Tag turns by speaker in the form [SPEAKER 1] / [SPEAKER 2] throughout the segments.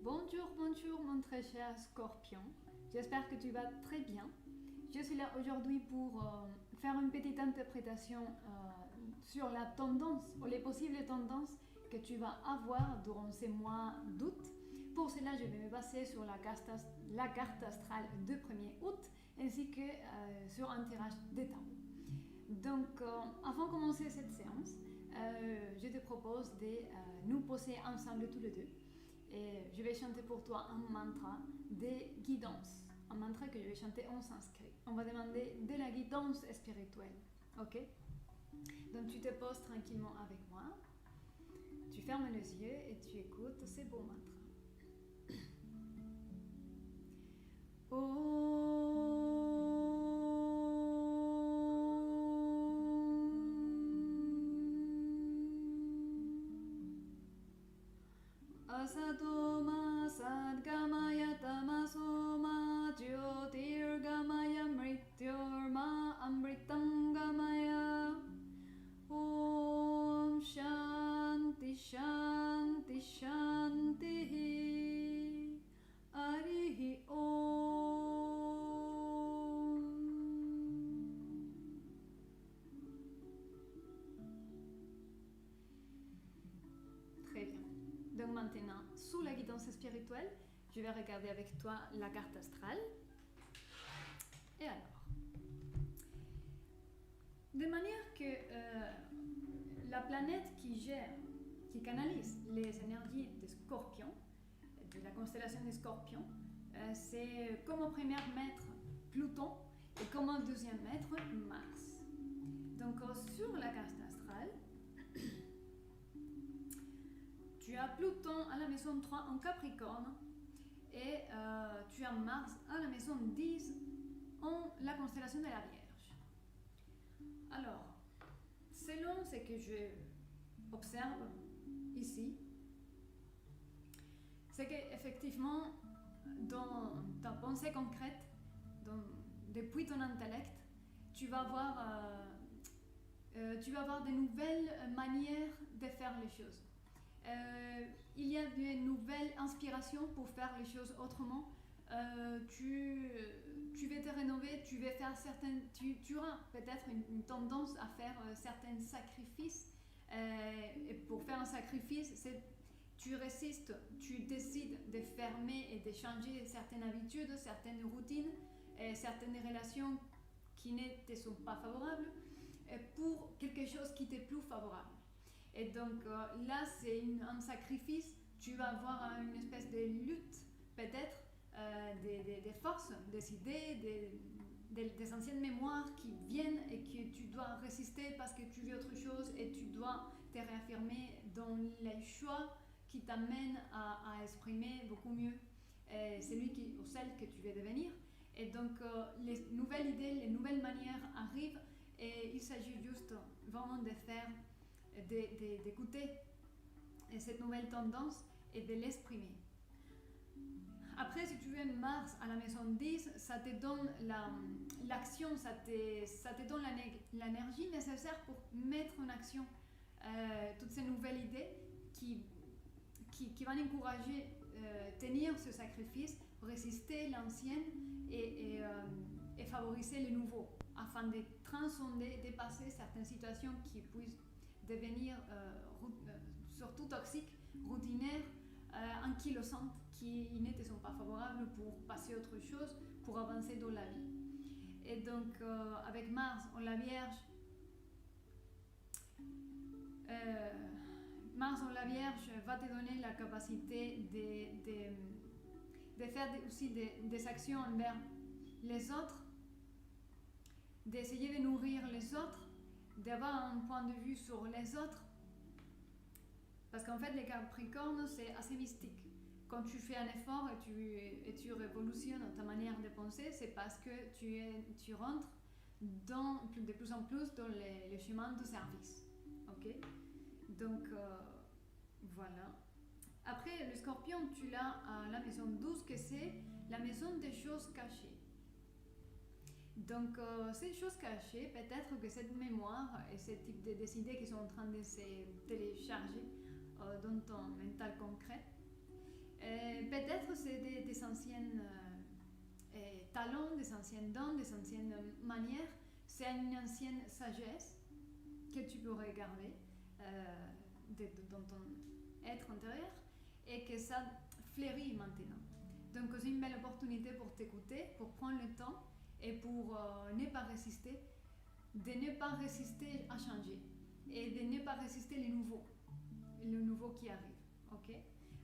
[SPEAKER 1] Bonjour mon très cher Scorpion, j'espère que tu vas très bien. Je suis là aujourd'hui pour faire une petite interprétation sur la tendance ou les possibles tendances que tu vas avoir durant ces mois d'août. Pour cela, je vais me baser sur la carte astrale du 1er août ainsi que sur un tirage des tarots. Donc, avant de commencer cette séance, je te propose de nous poser ensemble tous les deux. Et je vais chanter pour toi un mantra de guidance, un mantra que je vais chanter en sanskrit. On va demander de la guidance spirituelle, ok? Donc tu te poses tranquillement avec moi, tu fermes les yeux et tu écoutes ce beau mantra. Asato ma sadgamaya tamaso ma jyotirgamaya mrityorma amritangamaya. Om Shanti Shanti Shanti Harihi Om. Très bien. Donc maintenant, sous la guidance spirituelle, je vais regarder avec toi la carte astrale. Et alors, de manière que la planète qui gère, qui canalise les énergies des scorpions, de la constellation des scorpions, c'est comme au premier maître Pluton et comme au deuxième maître Mars. Donc sur la carte astrale, tu as Pluton à la maison 3 en Capricorne et tu as Mars à la maison 10 en la constellation de la Vierge. Alors, selon ce que je observe ici, c'est qu'effectivement, dans ta pensée concrète, depuis ton intellect, tu vas avoir de nouvelles manières de faire les choses. Il y a de nouvelles inspirations pour faire les choses autrement. Tu vas te rénover, tu vas faire tu auras peut-être une tendance à faire certains sacrifices. Et pour faire un sacrifice, tu résistes, tu décides de fermer et de changer certaines habitudes, certaines routines, certaines relations qui ne te sont pas favorables pour quelque chose qui t'est plus favorable. Et donc là, c'est un sacrifice. Tu vas avoir une espèce de lutte, peut-être, des forces, des idées, des anciennes mémoires qui viennent et que tu dois résister parce que tu veux autre chose et tu dois te réaffirmer dans les choix qui t'amènent à exprimer beaucoup mieux celui ou celle que tu veux devenir. Et donc les nouvelles idées, les nouvelles manières arrivent et il s'agit juste vraiment de faire, d'écouter cette nouvelle tendance et de l'exprimer. Après, si tu veux Mars à la maison 10, ça te donne l'action, ça te donne l'énergie nécessaire pour mettre en action toutes ces nouvelles idées qui vont encourager tenir ce sacrifice, résister l'ancienne et favoriser le nouveau, afin de transcender, dépasser certaines situations qui puissent devenir surtout toxiques, routinaires, ankylosantes, qui ne te sont pas favorables pour passer à autre chose, pour avancer dans la vie. Et donc avec Mars en la Vierge, Mars en la Vierge va te donner la capacité de faire aussi des actions envers les autres, d'essayer de nourrir les autres, d'avoir un point de vue sur les autres. Parce qu'en fait, les Capricornes, c'est assez mystique. Quand tu fais un effort et tu révolutionnes ta manière de penser, c'est parce que tu rentres de plus en plus dans les chemins de service. Ok? Donc, voilà. Après, le Scorpion, tu l'as à la maison 12, que c'est la maison des choses cachées. Donc, ces choses cachées, peut-être que cette mémoire et ce type des idées qui sont en train de se télécharger dans ton mental concret peut-être c'est des anciennes talents, des anciens dons, des anciennes manières. C'est une ancienne sagesse que tu pourrais garder dans ton être intérieur et que ça fleurit maintenant. Donc c'est une belle opportunité pour t'écouter, pour prendre le temps et pour ne pas résister, de ne pas résister à changer et de ne pas résister le nouveau qui arrive. Ok?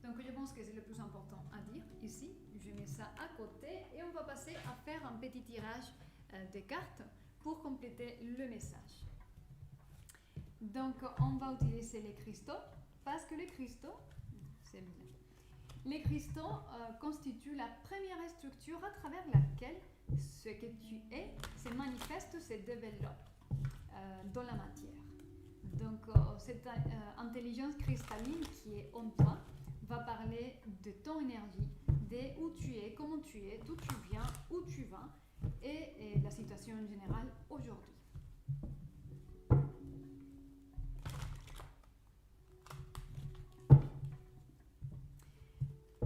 [SPEAKER 1] Donc je pense que c'est le plus important à dire ici. Je mets ça à côté et on va passer à faire un petit tirage de cartes pour compléter le message. Donc on va utiliser les cristaux parce que les cristaux, c'est bien. Les cristaux constituent la première structure à travers laquelle ce que tu es se manifeste, se développe dans la matière. Donc cette intelligence cristalline qui est en toi va parler de ton énergie, de où tu es, comment tu es, d'où tu viens, où tu vas et la situation en général aujourd'hui.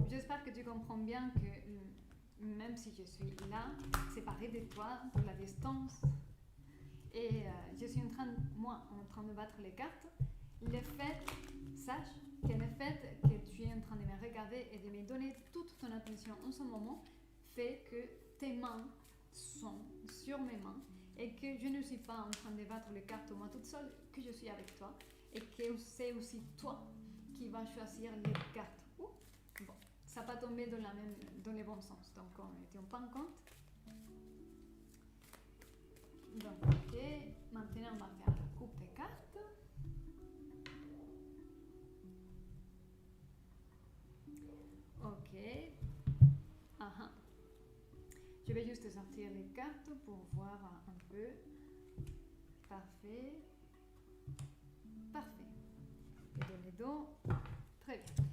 [SPEAKER 1] J'espère que tu comprends bien que même si je suis là, séparée de toi, pour la distance, et je suis en train de battre les cartes, sache que le fait que tu es en train de me regarder et de me donner toute ton attention en ce moment fait que tes mains sont sur mes mains et que je ne suis pas en train de battre les cartes moi toute seule, que je suis avec toi et que c'est aussi toi qui vas choisir les cartes. Bon, ça n'a pas tombé dans le bon sens, donc on ne tient pas en compte. Donc, ok, maintenant on va faire la coupe des cartes. Ok. Aha. Je vais juste sortir les cartes pour voir un peu. Parfait. Parfait. Et dans les dos. Très bien.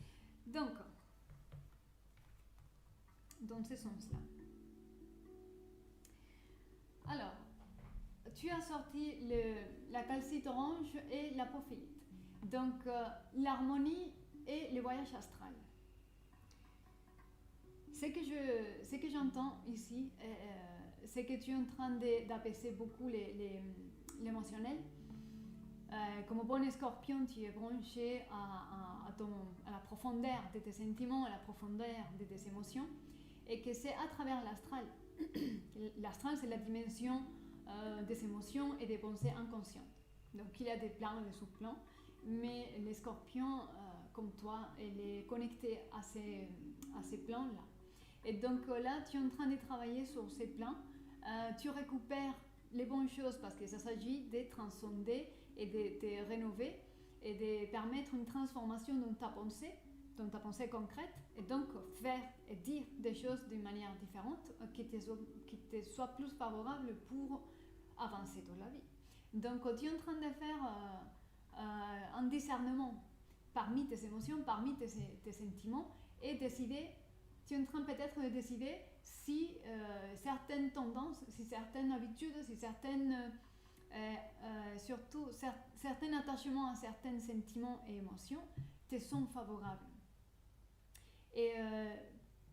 [SPEAKER 1] Donc, dans ce sens-là. Alors, tu as sorti la calcite orange et la pophylite. Donc, l'harmonie et le voyage astral. Ce que j'entends ici, c'est que tu es en train d'apaiser beaucoup l'émotionnel. Comme bon scorpion, tu es branché à la profondeur de tes sentiments, à la profondeur de tes émotions, et que c'est à travers l'astral. L'astral, c'est la dimension des émotions et des pensées inconscientes. Donc, il y a des plans et des sous-plans, mais les scorpions, comme toi, elle est connectée à ces plans-là. Et donc là, tu es en train de travailler sur ces plans. Tu récupères les bonnes choses parce que ça s'agit de transcender et de rénover et de permettre une transformation dans ta pensée concrète, et donc faire et dire des choses d'une manière différente qui te soit plus favorable pour avancer dans la vie. Donc tu es en train de faire un discernement parmi tes émotions, parmi tes sentiments, et tu es en train peut-être de décider si certaines tendances, si certaines habitudes, si surtout certains attachements à certains sentiments et émotions te sont favorables. Et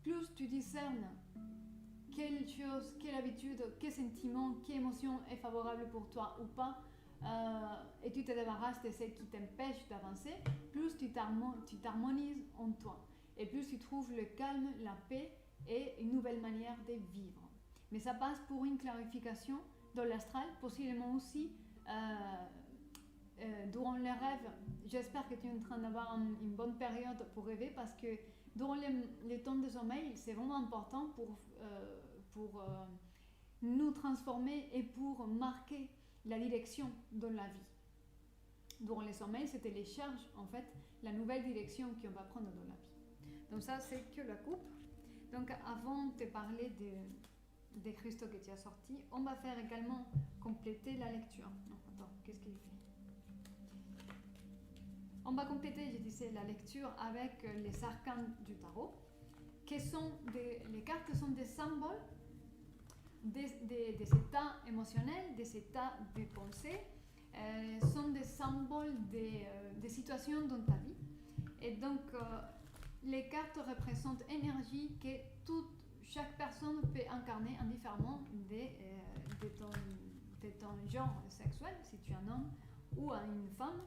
[SPEAKER 1] plus tu discernes quelle chose, quelle habitude, quel sentiment, quelle émotion est favorable pour toi ou pas, et tu te débarrasses de ce qui t'empêche d'avancer, plus tu t'harmonises en toi. Et plus tu trouves le calme, la paix et une nouvelle manière de vivre. Mais ça passe pour une clarification dans l'astral, possiblement aussi durant les rêves. J'espère que tu es en train d'avoir une bonne période pour rêver, parce que durant les temps de sommeil, c'est vraiment important pour nous transformer et pour marquer la direction dans la vie. Durant les sommeils, c'était les charges, en fait, la nouvelle direction qu'on va prendre dans la vie. Donc ça, c'est que la coupe. Donc avant de parler des cristaux que tu as sortis, on va faire également compléter la lecture. Non, attends, qu'est-ce qu'il fait? On va compléter, je disais, la lecture avec les arcanes du tarot. Les cartes sont des symboles des états émotionnels, des états de pensée, sont des symboles des situations dans ta vie. Et donc, les cartes représentent énergie que chaque personne peut incarner indifféremment de ton genre sexuel, si tu es un homme ou une femme.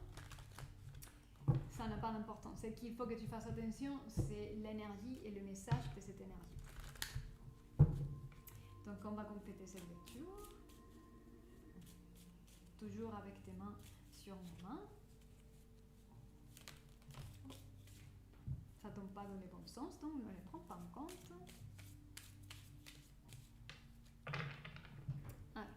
[SPEAKER 1] Ça n'a pas d'importance. Ce qu'il faut que tu fasses attention, c'est l'énergie et le message de cette énergie. Donc on va compléter cette lecture. Toujours avec tes mains sur mes mains. Ça ne tombe pas dans le bon sens, donc ne les prends pas en compte. Allez.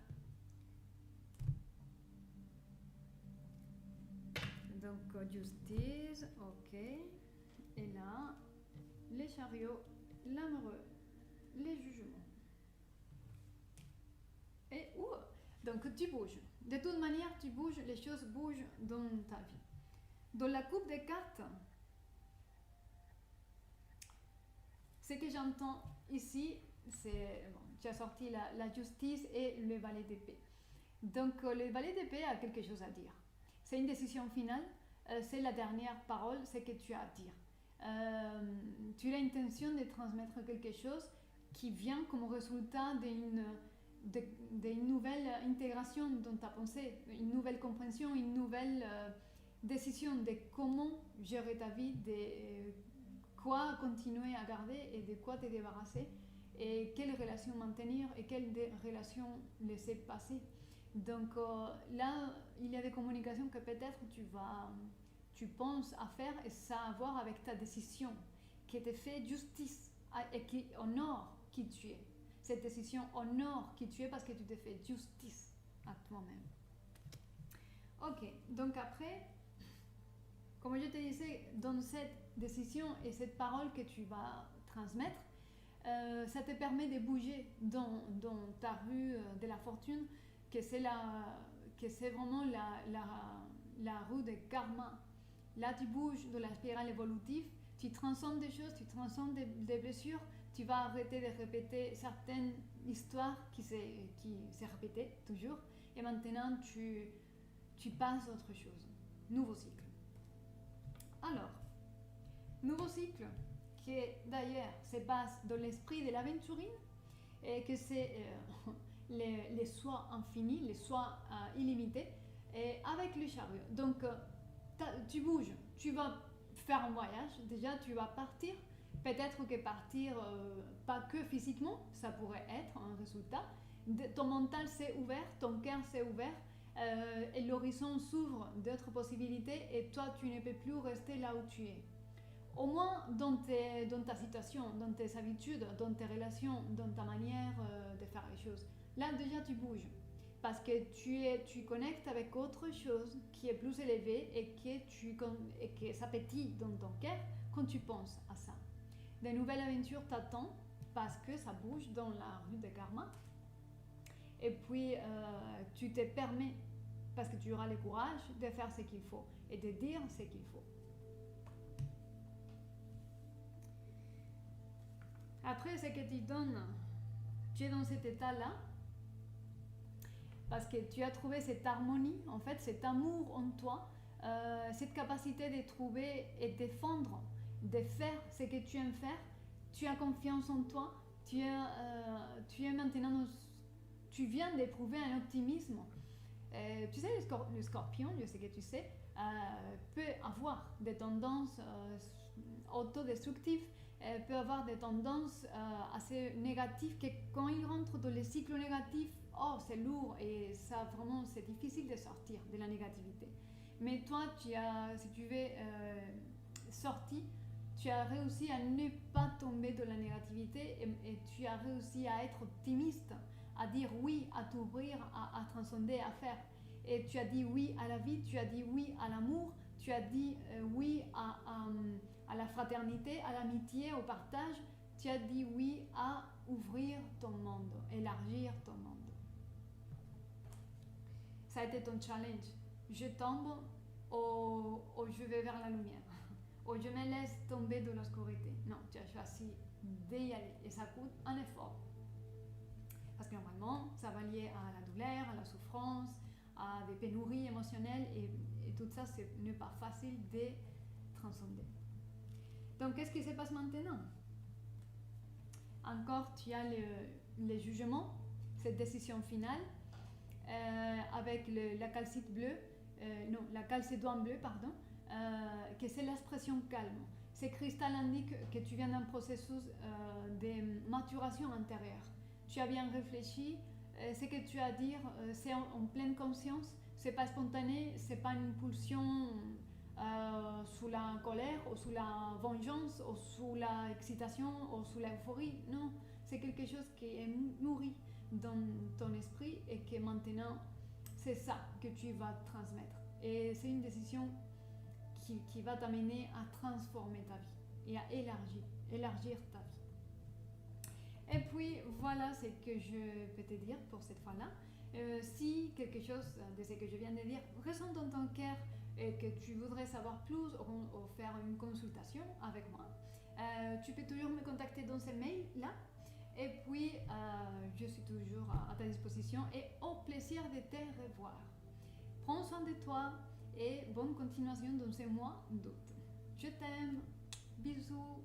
[SPEAKER 1] Donc justice, ok. Et là, les chariots, l'amoureux, les jugements. Et donc tu bouges. De toute manière, tu bouges, les choses bougent dans ta vie. Dans la coupe des cartes, ce que j'entends ici, c'est, bon, tu as sorti la justice et le valet d'épée. Donc le valet d'épée a quelque chose à dire. C'est une décision finale, c'est la dernière parole, c'est que tu as à dire. Tu as l'intention de transmettre quelque chose qui vient comme résultat d'une nouvelle intégration dans ta pensée, une nouvelle compréhension, une nouvelle décision de comment gérer ta vie, de quoi continuer à garder et de quoi te débarrasser et quelles relations maintenir et quelles relations laisser passer. Donc là, il y a des communications que peut-être tu penses à faire et ça a à voir avec ta décision qui te fait justice et qui honore qui tu es. Cette décision honore qui tu es parce que tu te fais justice à toi-même. Ok, donc après, comme je te disais, dans cette décision et cette parole que tu vas transmettre, ça te permet de bouger dans ta rue de la fortune, que c'est vraiment la rue de karma. Là, tu bouges dans la spirale évolutive, tu transformes des choses, tu transformes des blessures, tu vas arrêter de répéter certaines histoires qui s'est répétées toujours, et maintenant tu passes à autre chose. Nouveau cycle. Alors, nouveau cycle qui d'ailleurs se base dans l'esprit de l'aventurine et que c'est les soins infinis, les soins illimités, et avec le chariot. Donc, tu bouges, tu vas faire un voyage, déjà tu vas partir. Peut-être que partir, pas que physiquement, ça pourrait être un résultat. Ton mental s'est ouvert, ton cœur s'est ouvert, et l'horizon s'ouvre d'autres possibilités et toi tu ne peux plus rester là où tu es. Au moins dans ta situation, dans tes habitudes, dans tes relations, dans ta manière de faire les choses. Là déjà tu bouges parce que tu connectes avec autre chose qui est plus élevé et que ça pétille dans ton cœur quand tu penses à ça. Des nouvelles aventures t'attendent parce que ça bouge dans la rue de karma. Et puis, tu te permets, parce que tu auras le courage de faire ce qu'il faut et de dire ce qu'il faut. Après, ce que tu donnes, tu es dans cet état-là parce que tu as trouvé cette harmonie, en fait, cet amour en toi, cette capacité de trouver et défendre, de faire ce que tu aimes faire. Tu as confiance en toi, tu es maintenant, tu viens d'éprouver un optimisme. Tu sais, le scorpion, je sais que tu sais, peut avoir des tendances autodestructives, peut avoir des tendances assez négatives, que quand il rentre dans les cycles négatifs, oh, c'est lourd et ça vraiment, c'est difficile de sortir de la négativité. Mais toi, si tu veux sortir, tu as réussi à ne pas tomber dans la négativité et tu as réussi à être optimiste, à dire oui, à t'ouvrir, à transcender, à faire. Et tu as dit oui à la vie, tu as dit oui à l'amour, tu as dit oui à la fraternité, à l'amitié, au partage. Tu as dit oui à ouvrir ton monde, élargir ton monde. Ça a été ton challenge. Je tombe ou je vais vers la lumière. Ou je me laisse tomber dans l'obscurité. Non, tu as choisi d'y aller et ça coûte un effort. Parce que normalement, ça va lier à la douleur, à la souffrance, à des pénuries émotionnelles et tout ça, ce n'est pas facile de transcender. Donc, qu'est-ce qui se passe maintenant? Encore, tu as le jugement, cette décision finale, avec la calcite bleue, non, la calcédoine bleue, pardon, que c'est l'expression calme. Ces cristals indiquent que tu viens d'un processus de maturation intérieure. Tu as bien réfléchi, ce que tu as à dire, c'est en pleine conscience, c'est pas spontané, c'est pas une pulsion sous la colère, ou sous la vengeance, ou sous l'excitation, ou sous l'euphorie. Non, c'est quelque chose qui est nourri dans ton esprit et que maintenant, c'est ça que tu vas transmettre. Et c'est une décision qui va t'amener à transformer ta vie et à élargir ta vie. Et puis, voilà ce que je peux te dire pour cette fois-là. Si quelque chose de ce que je viens de dire résonne dans ton cœur et que tu voudrais savoir plus ou faire une consultation avec moi, tu peux toujours me contacter dans ce mail-là. Et puis, je suis toujours à ta disposition et au plaisir de te revoir. Prends soin de toi et bonne continuation dans ces mois d'août. Je t'aime. Bisous.